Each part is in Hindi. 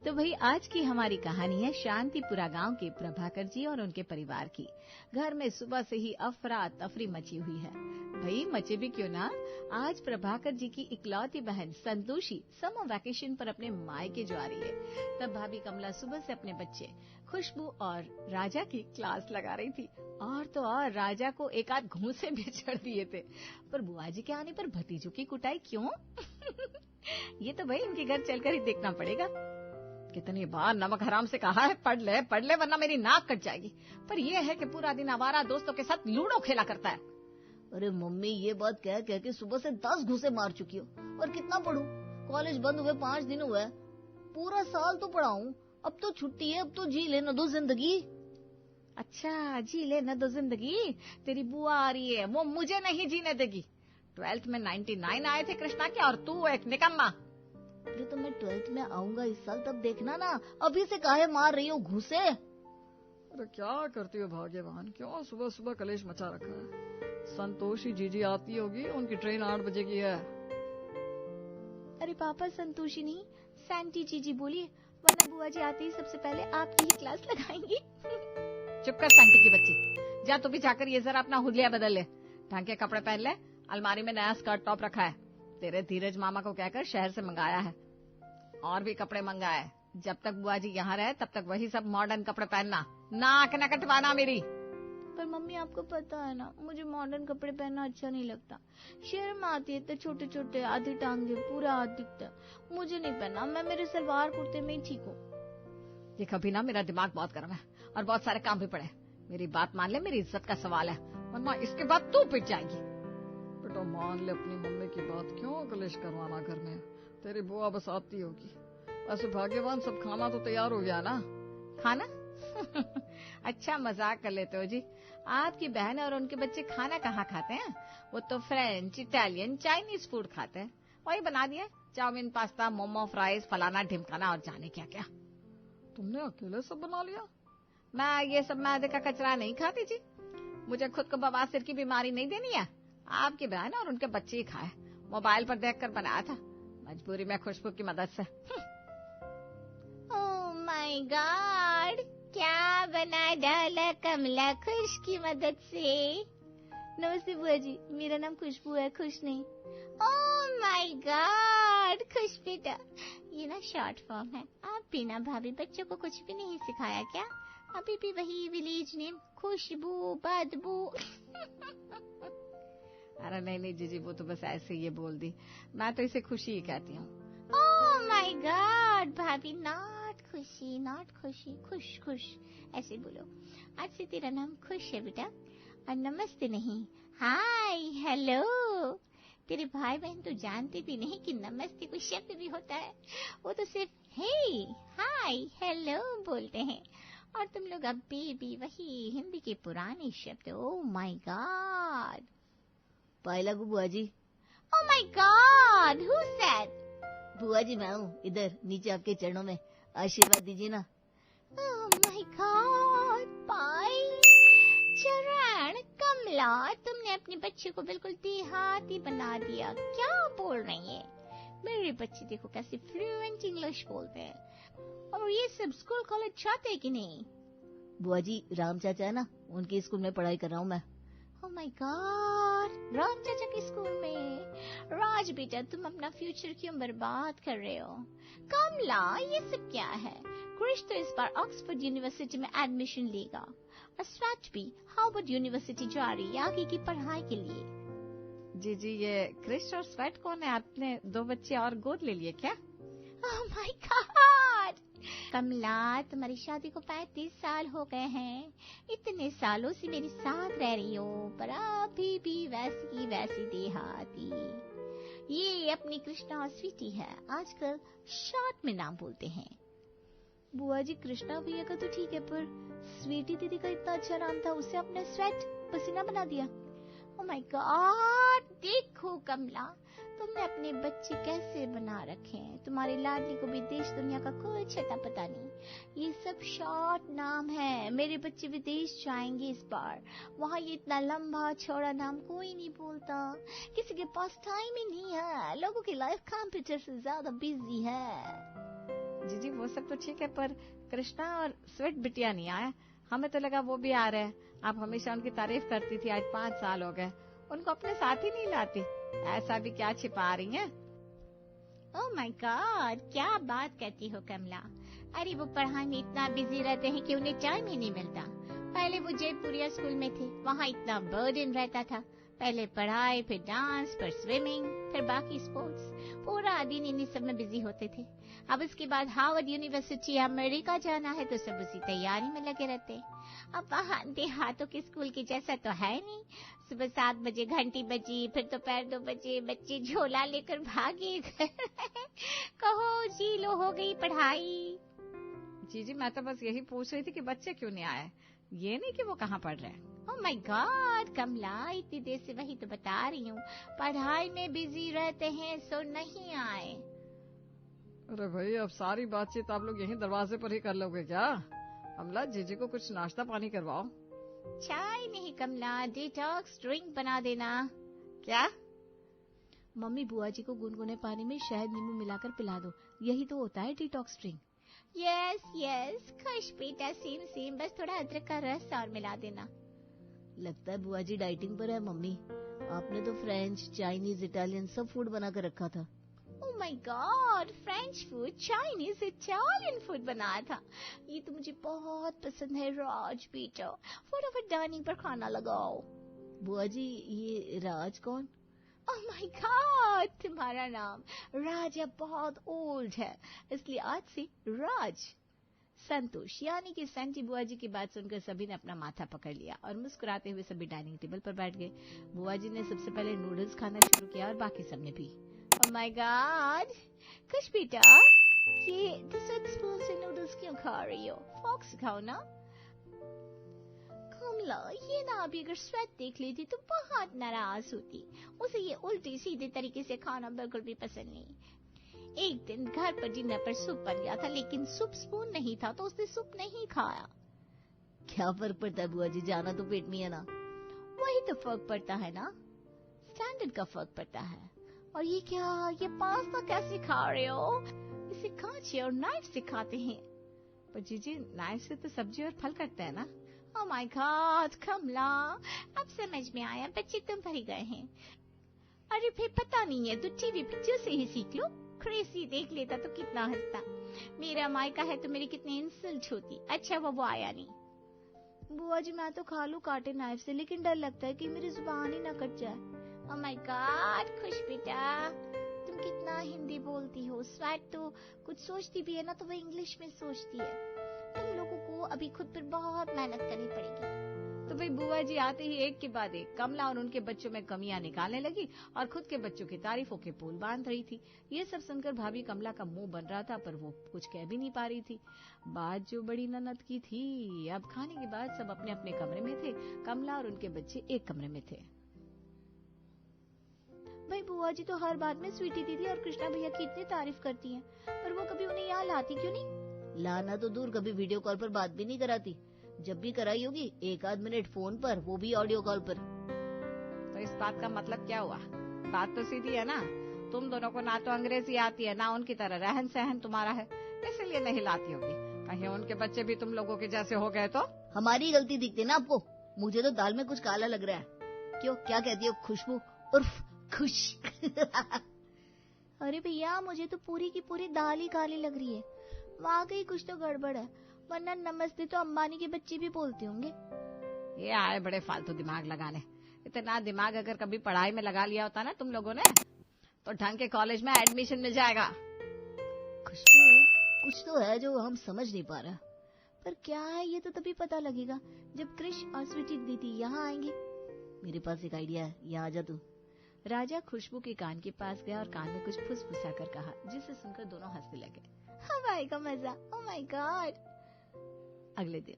तो भाई आज की हमारी कहानी है शांतिपुरा गांव के प्रभाकर जी और उनके परिवार की। घर में सुबह से ही अफरा तफरी मची हुई है। भाई मचे भी क्यों ना, आज प्रभाकर जी की इकलौती बहन संतोषी समर वैकेशन पर अपने मायके जा रही है। तब भाभी कमला सुबह से अपने बच्चे खुशबू और राजा की क्लास लगा रही थी। और तो और राजा को एक आध घूंसे भी चढ़ दिए थे। पर बुआ जी के आने पर भतीजों की कुटाई क्यों? ये तो भाई इनके घर चलकर ही देखना पड़ेगा। कितनी बार नमक हराम से कहा है पढ़ ले वरना मेरी नाक कट जाएगी, पर ये है कि पूरा दिन आवारा दोस्तों के साथ लूडो खेला करता है। अरे मम्मी, ये बात कह कह के सुबह से 10 घूंसे मार चुकी हो। और कितना पढ़ूं? कॉलेज बंद हुए 5 दिन हुए, पूरा साल तो पढ़ाऊं। अब तो छुट्टी है, अब तो जी लेना दो जिंदगी। अच्छा, जी लेना दो जिंदगी? तेरी बुआ आ रही है, वो मुझे नहीं जीने देगी। 12th में 99 आए थे कृष्णा के, और तू एक निकम्मा। अरे तो मैं 12th में आऊंगा इस साल, तब देखना ना। अभी से काहे मार रही हो घूंसे? अरे क्या करती हो भाग्यवान, क्यों सुबह सुबह कलेश मचा रखा है? संतोषी जीजी आती होगी, उनकी ट्रेन 8 बजे की है। अरे पापा, संतोषी नहीं सैंटी जीजी बोलिए, वरना बुआ जी आते ही सबसे पहले आपकी ही क्लास लगाएंगी। चुप कर सैंटी की बच्ची, जा तू भी जाकर ये जरा अपना हुलिया बदल ले, ढंग के कपड़े पहन ले। अलमारी में नया स्कर्ट टॉप रखा है, तेरे धीरज मामा को कहकर शहर से मंगाया है। और भी कपड़े मंगाए, जब तक बुआ जी यहाँ रहे तब तक वही सब मॉडर्न कपड़े पहनना, नाक न कटवाना मेरी। पर मम्मी, आपको पता है ना, मुझे मॉडर्न कपड़े पहनना अच्छा नहीं लगता। शर्म आती है, इतने छोटे छोटे, आधी टांगे पूरा हाथ दिखता है। मुझे नहीं पहना, मैं मेरे सलवार कुर्ते में ही ठीक हूँ। ये कभी ना, मेरा दिमाग बहुत गर्म है और बहुत सारे काम भी पड़े। मेरी बात मान ले, मेरी इज्जत का सवाल है, वरना इसके बाद तू पिट जाएगी। बेटा मान ले अपनी मम्मी की बात, क्यों कलेश करवाना घर में? तेरी बुआ बस आती होगी। ऐसे भाग्यवान सब खाना तो तैयार हो गया ना। खाना? अच्छा मजाक कर लेते हो जी। आपकी बहन और उनके बच्चे खाना कहाँ खाते हैं? वो तो फ्रेंच, इटालियन, चाइनीज फूड खाते हैं। वही बना दिया, चाउमीन, पास्ता, मोमो, फ्राइज, फलाना ढिमकाना और जाने क्या क्या। तुमने अकेले सब बना लिया? मैं ये सब मैदे का कचरा नहीं खाती जी। मुझे खुद को बवासीर की बीमारी नहीं देनी है। आपकी बहन और उनके बच्चे ही खाए, मोबाइल पर देखकर बनाया था, मजबूरी में खुशबू की मदद से। ओह माय गॉड, क्या बना डाला कमला खुश की मदद से। नमस्ते बुआ जी, मेरा नाम खुशबू है, खुश नहीं। ओह माय गॉड, खुश बेटा, ये ना शॉर्ट फॉर्म है। आप बिना भाभी बच्चों को कुछ भी नहीं सिखाया क्या? अभी भी वही विलेज नेम खुशबू बदबू। अरे नहीं जीजी, वो तो बस ऐसे ये बोल दी, मैं तो इसे खुशी ही कहती हूँ। ओह माय गॉड भाभी, नॉट खुशी, नॉट खुशी, खुश खुश ऐसे बोलो। आज से तेरा नाम खुश है बेटा, और नमस्ते नहीं हाय हेलो। तेरे भाई बहन तो जानते भी नहीं कि नमस्ते कोई शब्द भी होता है। वो तो सिर्फ हे हाय हेलो बोलते हैं, और तुम लोग अब भी वही हिंदी के पुराने शब्द। Oh my God. पाए लागू बुआ जी। Oh my God, who said? बुआ जी मैं हूँ, इधर नीचे आपके चरणों में, आशीर्वाद दीजिए ना। ओह माय गॉड, पाई चरण कमला, तुमने अपने बच्चे को बिल्कुल देहाती बना दिया। क्या बोल रही है? मेरे बच्चे देखो कैसे फ्लुएंट इंग्लिश बोलते हैं। और ये सब स्कूल कॉलेज चाहते हैं कि नहीं? बुआ जी राम चाचा है ना, उनके स्कूल में पढ़ाई कर रहा हूँ मैं। ओह माय गॉड, राम चाचा के स्कूल में? राज बेटा, तुम अपना फ्यूचर क्यों बर्बाद कर रहे हो? कमला, ये सब क्या है? क्रिश तो इस बार ऑक्सफोर्ड यूनिवर्सिटी में एडमिशन लेगा, और स्वैट भी हार्वर्ड यूनिवर्सिटी जा रही है आगे की पढ़ाई के लिए। जी, ये क्रिश और स्वेट कौन है? आपने 2 बच्चे और गोद ले लिए क्या? ओह माय गॉड, कमला, तुम्हारी शादी को 35 साल हो गए हैं। इतने सालों से मेरे साथ रह रही हो, पर अभी भी वैसी की वैसी देहाती। ये अपनी कृष्णा और स्वीटी है, आजकल शॉर्ट में नाम बोलते हैं। बुआ जी कृष्णा भैया का तो ठीक है, पर स्वीटी दीदी का इतना अच्छा नाम था, उसे आपने स्वेट पसीना बना दिया। ओह माय गॉड, देखो कमला, तुमने अपने बच्चे कैसे बना रखे हैं। तुम्हारी लाडली को भी देश दुनिया का कुछ अता पता नहीं। ये सब शॉर्ट नाम है। मेरे बच्चे विदेश जाएंगे इस बार, वहाँ ये इतना लंबा चौड़ा नाम कोई नहीं बोलता। किसी के पास टाइम ही नहीं है, लोगों की लाइफ कंप्यूटर से ज्यादा बिजी है। जीजी वो सब तो ठीक है, पर कृष्णा और स्वीट बिटिया नहीं आए। हमें तो लगा वो भी आ रहे हैं। आप हमेशा उनकी तारीफ करती थी, आज 5 साल हो गए, उनको अपने साथ ही नहीं लाती। ऐसा भी क्या छिपा रही हैं? ओह माय गॉड, क्या बात कहती हो कमला। अरे वो पढ़ाई में इतना बिजी रहते हैं कि उन्हें टाइम ही नहीं मिलता। पहले वो जयपुरिया स्कूल में थे, वहाँ इतना बर्डन रहता था। पहले पढ़ाई, फिर डांस, फिर स्विमिंग, फिर बाकी स्पोर्ट्स। पूरा दिन इन्हीं सब में बिजी होते थे। अब उसके बाद हार्वर्ड यूनिवर्सिटी अमेरिका जाना है तो सब उसी तैयारी में लगे रहते हैं। अब वहाँ देहातों के स्कूल की जैसा तो है नहीं। सुबह 7 बजे घंटी बजी, फिर दोपहर 2 बजे बच्चे झोला लेकर भागे। कहो जी लो, हो गई पढ़ाई। जीजी मैं तो बस यही पूछ रही थी कि बच्चे क्यों नहीं आए, ये नहीं कि वो कहाँ पढ़ रहे हैं। ओह माय गॉड कमला, इतनी देर से वही तो बता रही हूँ, पढ़ाई में बिजी रहते हैं सो नहीं आए। अरे भाई, अब सारी बातचीत आप लोग यहीं दरवाजे पर ही कर लोगे क्या? कमला, जीजी को कुछ नाश्ता पानी करवाओ। चाय नहीं कमला, डिटॉक्स ड्रिंक बना देना। क्या? मम्मी बुआ जी को गुनगुने पानी में शहद नींबू मिलाकर पिला दो, यही तो होता है डिटॉक्स ड्रिंक। यस यस, खुश बेटा, सेम सेम, बस थोड़ा अदरक का रस और मिला देना। लगता है बुआ जी डाइटिंग पर है मम्मी। आपने तो फ्रेंच, चाइनीज, इटालियन सब फूड बना कर रखा था। ओह my God, French food, Chinese, Italian food बनाया था। ये तो मुझे बहुत पसंद है राज बेटा, फटाफट डाइनिंग पर खाना लगाओ। बुआ जी, ये राज कौन? ओह माय गॉड, तुम्हारा नाम राज अब बहुत ओल्ड है, इसलिए आज से राज। संतोष यानी कि सेंटी बुआ जी की बात सुनकर सभी ने अपना माथा पकड़ लिया और मुस्कुराते हुए सभी डाइनिंग टेबल पर बैठ गए। बुआ जी ने सबसे पहले नूडल्स खाना शुरू किया और बाकी सबने भी। ओह माय गॉड, खुश बेटा, ये दूसरे स्पून से नूडल्स क्यों खा रही हो? फोर्क से खाओ ना। कमला, ये ना अभी अगर स्वेट देख लेती तो बहुत नाराज होती। उसे ये उल्टी सीधे तरीके से खाना बिल्कुल भी पसंद नहीं। एक दिन घर पर डिनर पर सूप बन गया था, लेकिन सूप स्पून नहीं था तो उसने सूप नहीं खाया। क्या फर्क पड़ता है बुआ जी, जाना तो पेट में है ना। वही तो फर्क पड़ता है ना, स्टैंडर्ड का फर्क पड़ता है। और ये क्या, ये पास्ता कैसे खा रहे हो? इसे कांचे और नाइफ से खाते हैं। पर जीजी, नाइफ से तो सब्जी और फल कटते हैं ना। ओह माय गॉड कमला, अब समझ में आया, बच्चे तुम पर ही गए हैं। अरे फिर पता नहीं है तो टीवी पिक्चर से ही सीख लो। क्रेजी देख लेता तो कितना हंसता। मेरा मायका है तो मेरी कितनी इंसल्ट होती। अच्छा वो आया नहीं। बुआ जी मैं तो खा लूं कांटे नाइफ से, लेकिन डर लगता है कि मेरी जुबान ही ना कट जाए। ओह माय गॉड खुश बेटा, तुम कितना हिंदी बोलती हो। स्वैट तो कुछ सोचती भी है ना तो वो इंग्लिश में सोचती है। तुम लोगों को अभी खुद पर बहुत मेहनत करनी पड़ेगी। तो भाई बुआ जी आते ही एक के बाद एक कमला और उनके बच्चों में कमियां निकालने लगी और खुद के बच्चों की तारीफों के पुल बांध रही थी। ये सब सुनकर भाभी कमला का मुंह बन रहा था, पर वो कुछ कह भी नहीं पा रही थी। बात जो बड़ी ननद की थी। अब खाने के बाद सब अपने अपने कमरे में थे। कमला और उनके बच्चे एक कमरे में थे। भाई बुआ जी तो हर बात में स्वीटी दीदी और कृष्णा भैया की इतनी तारीफ करती हैं, पर वो कभी उन्हें यहाँ लाती क्यों नहीं? लाना तो दूर, कभी वीडियो कॉल पर बात भी नहीं कराती। जब भी कराई होगी 1 आध मिनट फोन पर, वो भी ऑडियो कॉल पर। तो इस बात का मतलब क्या हुआ? बात तो सीधी है ना, तुम दोनों को ना तो अंग्रेजी आती है ना उनकी तरह रहन सहन तुम्हारा है, इसलिए नहीं लाती होगी। कहीं उनके बच्चे भी तुम लोगों के जैसे हो गए तो? हमारी गलती दिखती है ना आपको। मुझे तो दाल में कुछ काला लग रहा है। क्यों, क्या कहती हो? खुशबू उर्फ खुश। अरे भैया, मुझे तो पूरी की पूरी दाल ही काली लग रही है। वाकई कुछ तो गड़बड़ है, वरना नमस्ते तो अंबानी के बच्चे भी बोलते होंगे। ये आए बड़े फालतू दिमाग लगाने। इतना दिमाग अगर कभी पढ़ाई में लगा लिया होता ना तुम लोगों ने, तो ढंग के कॉलेज में एडमिशन मिल जाएगा। खुशबू, कुछ तो है जो हम समझ नहीं पा रहा। पर क्या है ये तो तभी पता लगेगा जब कृष और स्वीटी दीदी यहाँ आएंगे। मेरे पास एक आइडिया है, यहाँ आ जा तू। राजा खुशबू के कान के पास गया और कान में कुछ फुसफुसा कर कहा, जिसे सुनकर दोनों हंसने लगे। हवाई का मजा। ओह माय गॉड। अगले दिन,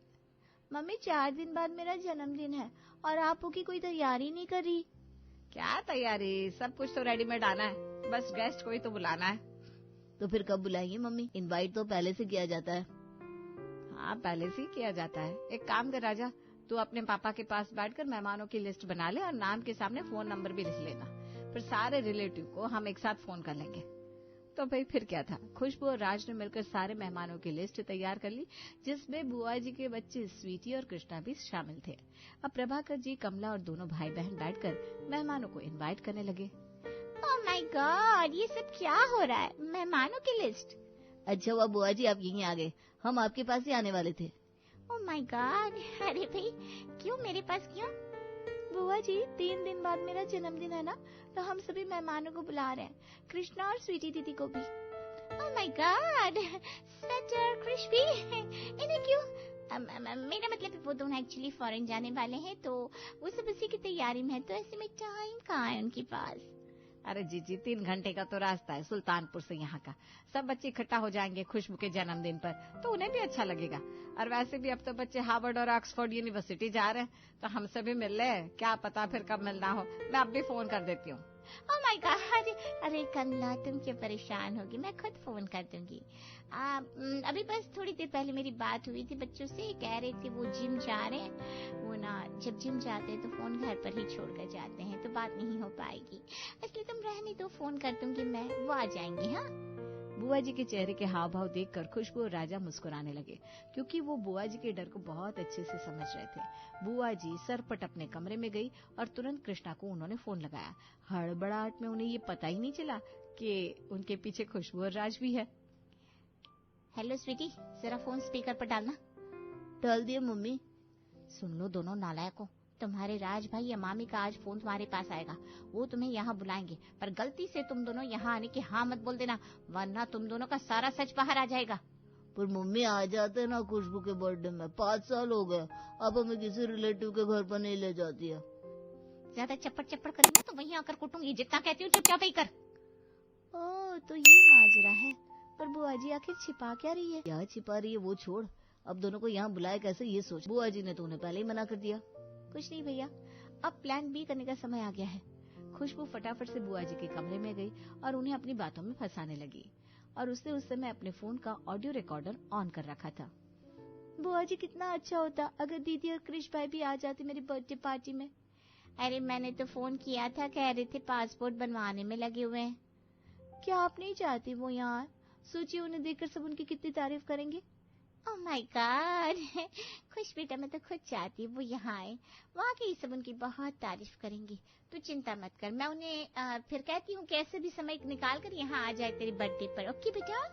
मम्मी 4 दिन बाद मेरा जन्मदिन है और आपो की कोई तैयारी नहीं कर रही? क्या तैयारी, सब कुछ तो रेडीमेड आना है, बस गेस्ट कोई तो बुलाना है। तो फिर कब बुलाएंगे मम्मी? इनवाइट तो पहले से किया जाता है। हाँ पहले से ही किया जाता है। एक काम कर राजा, तू अपने पापा के पास बैठकर मेहमानों की लिस्ट बना ले और नाम के सामने फोन नंबर भी लिख लेना, फिर सारे रिलेटिव को हम एक साथ फोन कर लेंगे। तो भाई फिर क्या था, खुशबू और राज ने मिलकर सारे मेहमानों की लिस्ट तैयार कर ली, जिसमें बुआ जी के बच्चे स्वीटी और कृष्णा भी शामिल थे। अब प्रभाकर जी, कमला और दोनों भाई बहन बैठकर मेहमानों को इनवाइट करने लगे। ओह माय गॉड, ये सब क्या हो रहा है? मेहमानों की लिस्ट? अच्छा हुआ बुआ जी आप यहीं आ गए, हम आपके पास ही आने वाले थे। ओह माय गॉड, अरे भाई क्यों मेरे पास क्यों? बुआ जी 3 दिन बाद मेरा जन्मदिन है ना, तो हम सभी मेहमानों को बुला रहे हैं, कृष्णा और स्वीटी दीदी को भी। ओह माय गॉड, स्वेटर क्रिस्पी, इन्हें क्यों? मेरा मतलब वो दोनों एक्चुअली फॉरेन जाने वाले हैं, तो वो सब उसी की तैयारी में है, तो ऐसे में टाइम कहाँ है उनके पास? अरे जी 3 घंटे का तो रास्ता है सुल्तानपुर से यहाँ का। सब बच्चे इकट्ठा हो जाएंगे खुशबू के जन्मदिन पर, तो उन्हें भी अच्छा लगेगा। और वैसे भी अब तो बच्चे हार्वर्ड और ऑक्सफोर्ड यूनिवर्सिटी जा रहे हैं, तो हम सभी मिल ले, क्या पता फिर कब मिलना हो। मैं अब भी फोन कर देती हूँ। ओह माय गॉड, अरे कमला तुम क्यों परेशान होगी, मैं खुद फोन कर दूंगी। अभी बस थोड़ी देर पहले मेरी बात हुई थी बच्चों से, कह रहे थे वो जिम जा रहे हैं। वो ना जब जिम जाते हैं तो फोन घर पर ही छोड़ कर जाते हैं, तो बात नहीं हो पाएगी, इसलिए तुम रहने दो, फोन कर दूंगी मैं, वो आ जाएंगे। हाँ, बुआ जी के चेहरे के हाव भाव देखकर खुशबू और राजा मुस्कुराने लगे, क्योंकि वो बुआ जी के डर को बहुत अच्छे से समझ रहे थे। बुआ जी सरपट अपने कमरे में गई और तुरंत कृष्णा को उन्होंने फोन लगाया। हड़बड़ाहट में उन्हें ये पता ही नहीं चला कि उनके पीछे खुशबू और राज भी है। हेलो स्वीटी, जरा फोन स्पीकर पर डालना। डाल दिया मम्मी। सुन लो दोनों नालायकों, तुम्हारे राज भाई या मामी का आज फोन तुम्हारे पास आएगा, वो तुम्हें यहाँ बुलाएंगे, पर गलती से तुम दोनों यहाँ आने की हाँ मत बोल देना, वरना तुम दोनों का सारा सच बाहर आ जाएगा। पर मम्मी आ जाते ना खुशबू के बर्थडे में, 5 साल हो गए, अब हमें किसी रिलेटिव के घर पर नहीं ले जाती है। ज्यादा चप्पड़ चप्पड़ करी ना तो वहीं आकर कुटूंगी, जितना कहती हूँ चुपचाप ही कर। ओह तो ये माजरा है, पर बुआ जी आखिर छिपा क्या रही है? क्या छिपा रही है वो छोड़, अब दोनों को यहाँ बुलाए कैसे ये सोच। बुआ जी ने तो उन्हें पहले ही मना कर दिया। कुछ नहीं भैया, अब प्लान बी करने का समय आ गया है। खुशबू फटाफट से बुआ जी के कमरे में गई और उन्हें अपनी बातों में फंसाने लगी, और उसने उस समय अपने फोन का ऑडियो रिकॉर्डर ऑन कर रखा था। बुआ जी कितना अच्छा होता अगर दीदी और कृष भाई भी आ जाते मेरी बर्थडे पार्टी में। अरे मैंने तो फोन किया था, कह रहे थे पासपोर्ट बनवाने में लगे हुए हैं। क्या आप नहीं चाहती वो यहाँ? सोचिए उन्हें देखकर सब उनकी कितनी तारीफ करेंगे। ओह माय गॉड, खुश बेटा, मैं तो खुद चाहती हूँ वो यहाँ आए, वहाँ के सब उनकी बहुत तारीफ करेंगी, तू चिंता मत कर, मैं उन्हें फिर कहती हूँ कैसे भी समय निकाल कर यहाँ आ जाए तेरे बर्थडे पर। ओके बेटा।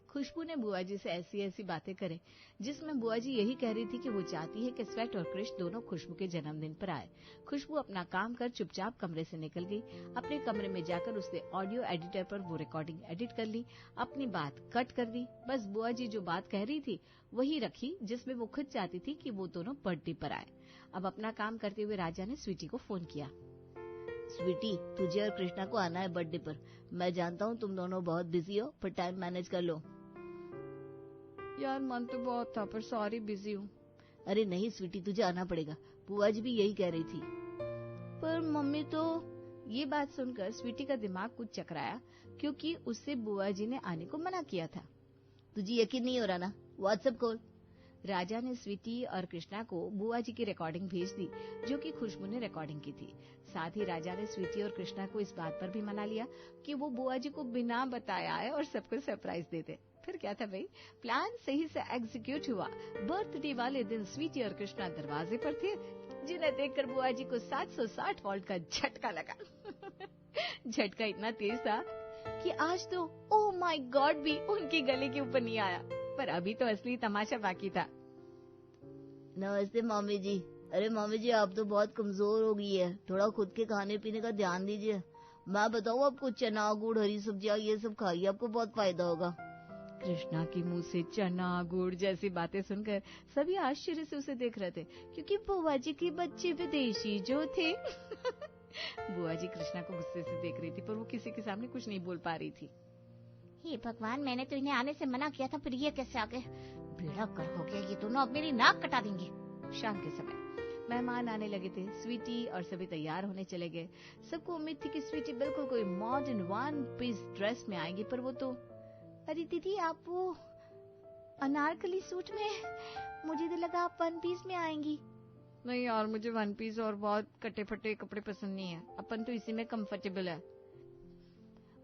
खुशबू ने बुआ जी से ऐसी ऐसी बातें करे, जिसमें बुआ जी यही कह रही थी कि वो चाहती है कि स्वेट और कृष दोनों खुशबू के जन्मदिन पर आए। खुशबू अपना काम कर चुपचाप कमरे से निकल गई। अपने कमरे में जाकर उसने ऑडियो एडिटर पर वो रिकॉर्डिंग एडिट कर ली, अपनी बात कट कर दी। बस बुआ जी जो बात कह रही थी वही रखी, जिसमें वो खुद चाहती थी कि वो दोनों बर्थडे पर आए। अब अपना काम करते हुए राजा ने स्वीटी को फोन किया। स्वीटी, तुझे और कृष्णा को आना है बर्थडे पर। मैं जानता हूँ तुम दोनों बहुत बिजी हो, पर टाइम मैनेज कर लो। यार मन तो बहुत था, पर सॉरी बिजी हूँ। अरे नहीं स्वीटी, तुझे आना पड़ेगा, बुआ जी भी यही कह रही थी। पर मम्मी तो। ये बात सुनकर स्वीटी का दिमाग कुछ चकराया, क्योंकि उससे बुआ जी ने आने को मना किया था। तुझे यकीन नहीं हो रहा ना? व्हाट्सएप खोल। राजा ने स्वीटी और कृष्णा को बुआ जी की रिकॉर्डिंग भेज दी, जो कि खुशबू ने रिकॉर्डिंग की थी। साथ ही राजा ने स्वीटी और कृष्णा को इस बात पर भी मना लिया कि वो बुआ जी को बिना बताए आए और सबको सरप्राइज देते। फिर क्या था भाई, प्लान सही से एग्जीक्यूट हुआ। बर्थडे वाले दिन स्वीटी और कृष्णा दरवाजे पर थे, जिन्हें देखकर बुआ जी को 760 वोल्ट का झटका लगा। झटका इतना तेज था कि आज तो ओह माय गॉड भी उनकी गले के ऊपर नहीं आया, पर अभी तो असली तमाशा बाकी था। नमस्ते मामी जी। अरे मामी जी, आप तो बहुत कमजोर हो गई है, थोड़ा खुद के खाने पीने का ध्यान दीजिए। मैं बताऊँ आपको, चना गुड़ हरी सब्जियाँ ये सब खाइए, आपको बहुत फायदा होगा। कृष्णा के मुंह से चना गुड़ जैसी बातें सुनकर सभी आश्चर्य से उसे देख रहे थे, क्योंकि बुआ जी के बच्चे विदेशी जो थे। बुआ जी कृष्णा को गुस्से से देख रही थी, पर वो किसी के सामने कुछ नहीं बोल पा रही थी। हे भगवान, मैंने तो इन्हें आने से मना किया था, फिर ये कैसे आ गए? बेड़ा कर हो गया, ये दोनों अब मेरी नाक कटा देंगे। शाम के समय मेहमान आने लगे थे। स्वीटी और सभी तैयार होने चले गए। सबको उम्मीद थी कि स्वीटी बिल्कुल कोई मॉडर्न वन पीस ड्रेस में आएगी, पर वो तो। अरे दीदी, आप वो अनारकली सूट में, मुझे तो लगा आप वन पीस में आएंगी। नहीं यार, मुझे वन पीस और बहुत कटे फटे कपड़े पसंद नहीं है, अपन तो इसी में कंफर्टेबल है।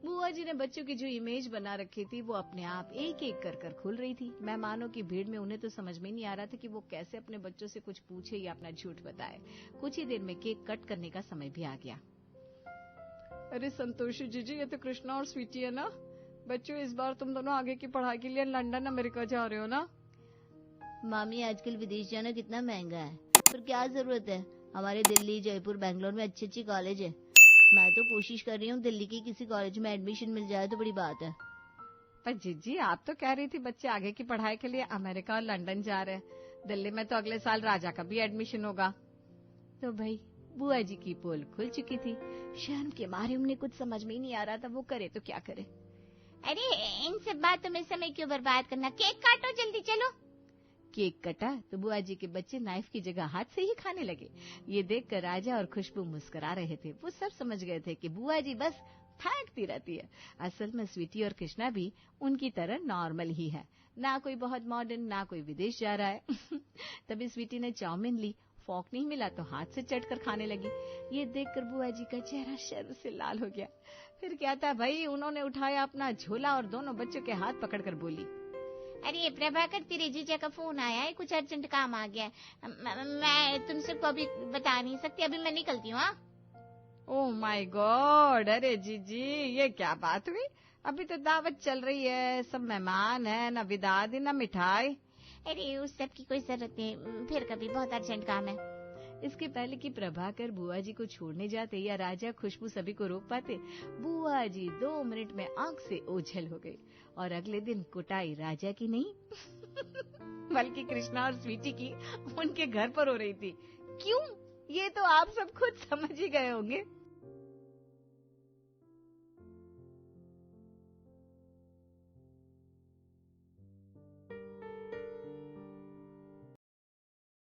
बुआ जी ने बच्चों की जो इमेज बना रखी थी वो अपने आप एक एक कर खुल रही थी। मेहमानों की भीड़ में उन्हें तो समझ में नहीं आ रहा था कि वो कैसे अपने बच्चों से कुछ पूछे या अपना झूठ बताए। कुछ ही देर में केक कट करने का समय भी आ गया। अरे संतोषी जीजी, ये तो कृष्णा और स्वीटी है ना? बच्चों, इस बार तुम दोनों आगे की पढ़ाई के लिए लंदन अमेरिका जा रहे हो ना? मामी, आजकल विदेश जाना कितना महंगा है, पर क्या जरूरत है? हमारे दिल्ली, जयपुर, बैंगलोर में अच्छी अच्छी कॉलेज है। मैं तो कोशिश कर रही हूँ दिल्ली की किसी कॉलेज में एडमिशन मिल जाए तो बड़ी बात है। पर जीजी, आप तो कह रही थी बच्चे आगे की पढ़ाई के लिए अमेरिका और लंदन जा रहे हैं। दिल्ली में तो अगले साल राजा का भी एडमिशन होगा। तो भाई बुआ जी की पोल खुल चुकी थी। शर्म के मारे उन्हें कुछ समझ में ही नहीं आ रहा था वो करे तो क्या करे। अरे इन सब बातों में समय क्यों बर्बाद करना, केक काटो जल्दी, चलो। केक कटा तो बुआ जी के बच्चे नाइफ की जगह हाथ से ही खाने लगे। ये देखकर राजा और खुशबू मुस्कुरा रहे थे। वो सब समझ गए थे कि बुआ जी बस फेंकती रहती है। असल में स्वीटी और कृष्णा भी उनकी तरह नॉर्मल ही है, ना कोई बहुत मॉडर्न, ना कोई विदेश जा रहा है। तभी स्वीटी ने चाउमीन ली, फॉर्क नहीं मिला तो हाथ से चटकर खाने लगी। ये देखकर बुआ जी का चेहरा शर्म से लाल हो गया। फिर क्या था भाई, उन्होंने उठाया अपना झोला और दोनों बच्चों के हाथ पकड़कर बोली, अरे प्रभाकर, तेरे जीजा का फोन आया है, कुछ अर्जेंट काम आ गया है। मैं तुमसे को अभी बता नहीं सकती, अभी मैं निकलती हूँ। ओह माय गॉड, अरे जीजी ये क्या बात हुई? अभी तो दावत चल रही है, सब मेहमान है, न विदादी न मिठाई। अरे उस सब की कोई जरूरत नहीं, फिर कभी, बहुत अर्जेंट काम है। इसके पहले कि प्रभाकर बुआ जी को छोड़ने जाते या राजा खुशबू सभी को रोक पाते, बुआ जी 2 मिनट में आंख से ओझल हो गई। और अगले दिन कुटाई राजा की नहीं बल्कि कृष्णा और स्वीटी की उनके घर पर हो रही थी। क्यों, ये तो आप सब खुद समझ ही गए होंगे।